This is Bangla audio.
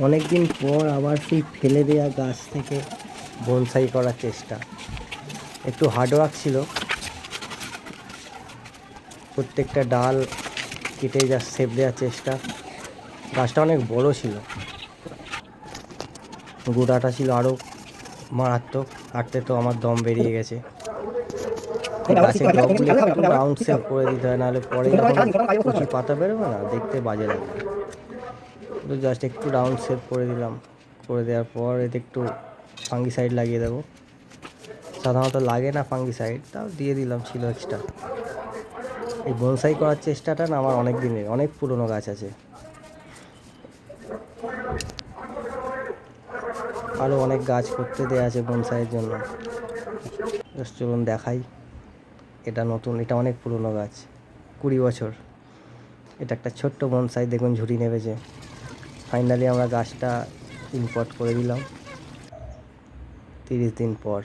অনেক দিন পর আবার সেই ফেলে দেওয়া গাছ থেকে বনসাই করার চেষ্টা। একটু হার্ডওয়ার্ক ছিল, প্রত্যেকটা ডাল কেটে যা শেপ দেওয়ার চেষ্টা। গাছটা অনেক বড় ছিল, গোড়াটা ছিল আরও মারাত্মক। হাঁটতে তো আমার দম বেরিয়ে গেছে। গাছের ডগগুলো একটু রাউন্ড শেপ করে দিতে হয়, নাহলে পরে যখন কচি পাতা বেরোবে না, দেখতে বাজে লাগবে। তো জাস্ট একটু রাউন্ড শেপ করে দিলাম। করে দেওয়ার পর এতে একটু ফাঙ্গিসাইড লাগিয়ে দেবো। সাধারণত লাগে না ফাঙ্গিসাইড, তাও দিয়ে দিলাম, ছিল এক্সট্রা। এই বনসাই করার চেষ্টাটা না আমার অনেক দিনের, অনেক পুরনো গাছ আছে, আরও অনেক গাছ করতে দেওয়া আছে বনসাইয়ের জন্য। জাস্ট চলুন দেখাই। এটা নতুন, এটা অনেক পুরনো গাছ, 20 বছর। এটা একটা ছোট্ট বনসাই, দেখুন ঝুড়ি নেমেছে। ফাইনালি আমরা গাছটা ইম্পোর্ট করে দিলাম 30 দিন পর।